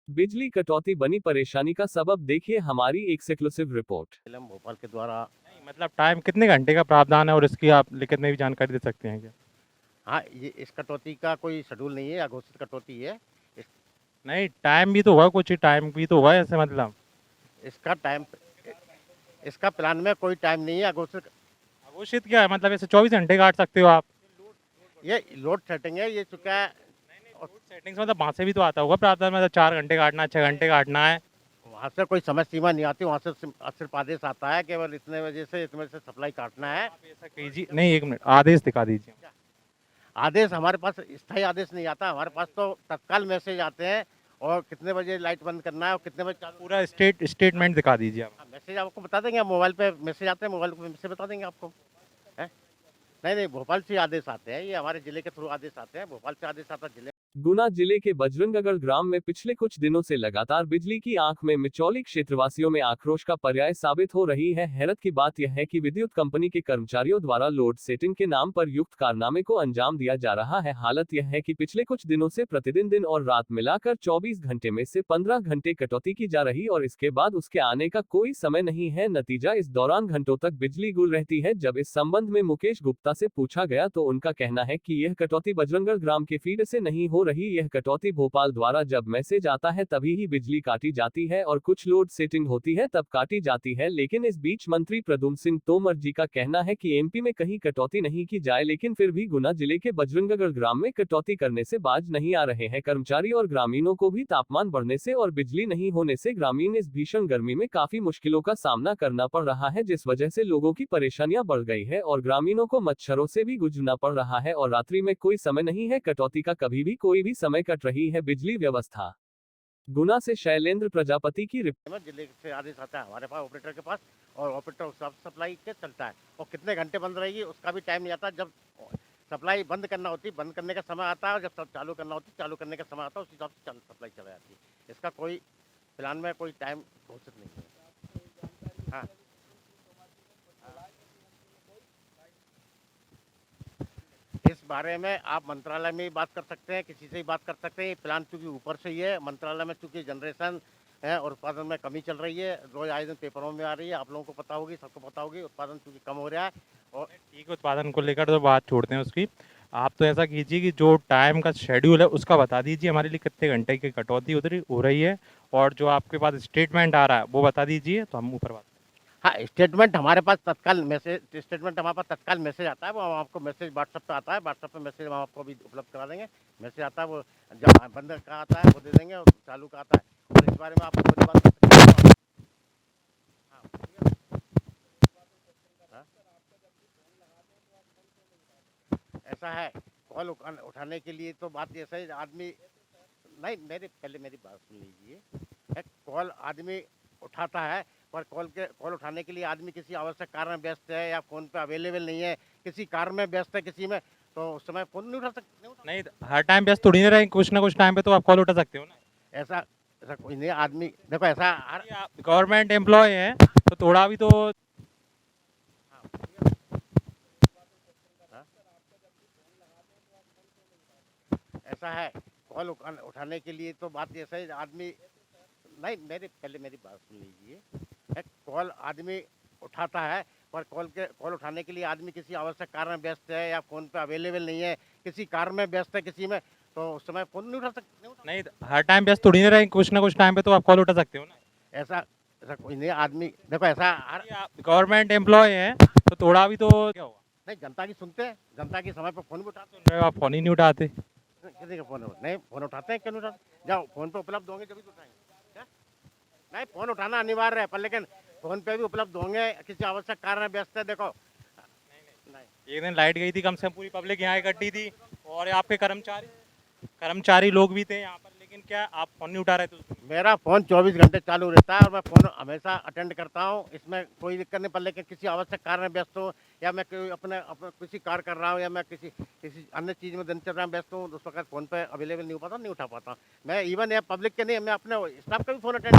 बिजली कटौती बनी परेशानी का सबब, देखिए हमारी एक्सक्लूसिव रिपोर्ट। फिल्म भोपाल के द्वारा। नहीं मतलब टाइम कितने घंटे का प्रावधान है और इसकी आप लिखित में भी जानकारी दे सकते हैं क्या? हाँ, ये इस कटौती का कोई शेड्यूल नहीं है, अघोषित कटौती है। इस, नहीं टाइम भी तो होगा, कुछ टाइम भी तो होगा ऐसे मतलब। इसका टाइम इसका प्लान में कोई टाइम नहीं है अघोषित। घोषित क्या है मतलब, ऐसे 24 घंटे काट सकते हो आप? ये लोड सेटिंग है, ये चुका है। और सेटिंग्स मतलब वहाँ से भी तो आता होगा प्रावधान, मतलब 4 घंटे काटना, 6 घंटे काटना है। वहाँ से कोई समय सीमा नहीं आती, वहाँ से सिर्फ आदेश आता है केवल इतने बजे से इतने बजे से सप्लाई काटना है। आप ऐसा कीजिए, नहीं 1 मिनट, आदेश दिखा दीजिए। आदेश हमारे पास स्थायी आदेश नहीं आता, हमारे पास तो तत्काल मैसेज आते हैं और कितने बजे लाइट बंद करना है और कितने बजे चालू। पूरा स्टेटमेंट दिखा दीजिए आप। मैसेज आपको बता देंगे, आप मोबाइल पे मैसेज आते हैं, मोबाइल पे मैसेज बता देंगे आपको। है? नहीं नहीं, भोपाल से आदेश आते हैं, ये हमारे जिले के थ्रू आदेश आते हैं, भोपाल से आदेश आता है जिले। गुना जिले के बजरंगगढ़ ग्राम में पिछले कुछ दिनों से लगातार बिजली की आंख में मिचौली क्षेत्रवासियों में आक्रोश का पर्याय साबित हो रही है। हैरत की बात यह है कि विद्युत कंपनी के कर्मचारियों द्वारा लोड सेटिंग के नाम पर युक्त कारनामे को अंजाम दिया जा रहा है। हालत यह है कि पिछले कुछ दिनों से प्रतिदिन दिन और रात मिलाकर 24 घंटे में से 15 घंटे कटौती की जा रही और इसके बाद उसके आने का कोई समय नहीं है। नतीजा, इस दौरान घंटों तक बिजली गुल रहती है। जब इस संबंध में मुकेश गुप्ता से पूछा गया तो उनका कहना है कि यह कटौती बजरंगगढ़ ग्राम के फीड से नहीं हो रही, यह कटौती भोपाल द्वारा जब मैसेज आता है तभी ही बिजली काटी जाती है और कुछ लोड सेटिंग होती है तब काटी जाती है। लेकिन इस बीच मंत्री प्रद्युम्न सिंह तोमर जी का कहना है कि एमपी में कहीं कटौती नहीं की जाए, लेकिन फिर भी गुना जिले के बजरंगगढ़ ग्राम में कटौती करने से बाज नहीं आ रहे हैं। कर्मचारी और ग्रामीणों को भी तापमान बढ़ने से और बिजली नहीं होने से ग्रामीण इस भीषण गर्मी में काफी मुश्किलों का सामना करना पड़ रहा है, जिस वजह से लोगों की परेशानियां बढ़ गई है और ग्रामीणों को मच्छरों से भी गुजरना पड़ रहा है और रात्रि में कोई समय नहीं है कटौती का, कभी भी कोई भी समय कट रही है बिजली व्यवस्था। गुना से शैलेंद्र प्रजापति की रिपोर्ट। जिले से आदेश आता है हमारे पास ऑपरेटर के पास, और ऑपरेटर उस हिसाब से सप्लाई के चलता है और कितने घंटे बंद रहेगी उसका भी टाइम नहीं आता। जब सप्लाई बंद करना होती बंद करने का समय आता है और जब सब चालू करना होती चालू करने का समय आता है, उस हिसाब से सप्लाई चला जाती है। इसका कोई प्लान में कोई टाइम घोषित नहीं है। हाँ, इस बारे में आप मंत्रालय में ही बात कर सकते हैं, किसी से ही बात कर सकते हैं। ये प्लान चूंकि ऊपर से ही है, मंत्रालय में चूंकि जनरेशन है और उत्पादन में कमी चल रही है, रोज आए दिन पेपरों में आ रही है, आप लोगों को पता होगी, सबको पता होगी, उत्पादन चूंकि कम हो रहा है। और ठीक है, उत्पादन को लेकर तो बात छोड़ते हैं उसकी। आप तो ऐसा कीजिए कि जो टाइम का शेड्यूल है उसका बता दीजिए, हमारे लिए कितने घंटे की कटौती उधर हो रही है, और जो आपके पास स्टेटमेंट आ रहा है वो बता दीजिए तो हम ऊपर बात। हाँ, स्टेटमेंट हमारे पास तत्काल मैसेज, स्टेटमेंट हमारे पास तत्काल मैसेज आता है, वो हम आपको मैसेज व्हाट्सएप पे आता है, व्हाट्सएप पे मैसेज हम आपको भी उपलब्ध करा देंगे। मैसेज आता है, वो जब बंद का आता है वो दे देंगे और चालू का आता है। और इस बारे में आप कोई बात कर सकते हैं। हाँ, ऐसा है, कॉल उठाने के लिए तो बात ऐसा है, आदमी नहीं, मेरी बात सुन लीजिए। कॉल आदमी उठाता है, पर कॉल उठाने के लिए आदमी किसी आवश्यक कारण में व्यस्त है या फ़ोन पे अवेलेबल नहीं है, किसी कारण में व्यस्त है किसी में, तो उस समय फ़ोन नहीं उठा सकते। नहीं, हर टाइम व्यस्त थोड़ी ना रहे, कुछ ना कुछ टाइम पे तो आप कॉल उठा सकते हो ना। ऐसा ऐसा कोई नहीं, आदमी देखो ऐसा हर। गवर्नमेंट एम्प्लॉय है तो थोड़ा भी तो। हाँ? ऐसा है, कॉल उठाने के लिए तो बात ऐसा है, आदमी नहीं, मेरी बात सुन लीजिए। कॉल आदमी उठाता है, पर कॉल उठाने के लिए आदमी किसी आवश्यक कारण में व्यस्त है या फ़ोन पे अवेलेबल नहीं है, किसी कारण में व्यस्त है किसी में, तो उस समय फ़ोन नहीं उठा सकते। नहीं, हर टाइम व्यस्त थोड़ी ना रहे, कुछ ना कुछ टाइम पे तो आप कॉल उठा सकते हो ना। ऐसा ऐसा कोई नहीं, आदमी देखो ऐसा हर। गवर्नमेंट एम्प्लॉय है तो थोड़ा भी तो क्या होगा। नहीं, जनता की सुनते हैं, जनता के समय पे फ़ोन भी उठाते सुन रहे हो आप, फोन ही नहीं उठाते। हैं। किसी का फ़ोन नहीं, फ़ोन उठाते हैं, क्यों नहीं उठाते? जाओ, फ़ोन पे उपलब्ध होंगे जब भी तो उठाएंगे। क्या? नहीं, फ़ोन उठाना अनिवार्य है, पर लेकिन फ़ोन पे भी उपलब्ध होंगे, किसी आवश्यक कारण में व्यस्त है। देखो नहीं, एक दिन लाइट गई थी, कम से कम पूरी पब्लिक यहाँ इकट्ठी थी और आपके कर्मचारी लोग भी थे यहाँ पर, लेकिन क्या आप फोन नहीं उठा रहे थे उस दिन? मेरा फ़ोन 24 घंटे चालू रहता है और मैं फ़ोन हमेशा अटेंड करता हूँ, इसमें कोई दिक्कत नहीं। पर लेकिन किसी आवश्यक कारण में व्यस्त हूँ या मैं कोई अपने अपने किसी कार्य कर रहा हूँ या मैं किसी किसी अन्य चीज़ में दिनचर्या में व्यस्त हूँ, तो उस वक्त फ़ोन पे अवेलेबल नहीं हो पाता, नहीं उठा पाता। मैं इवन ये पब्लिक के नहीं, मैं अपने स्टाफ का भी फ़ोन अटेंड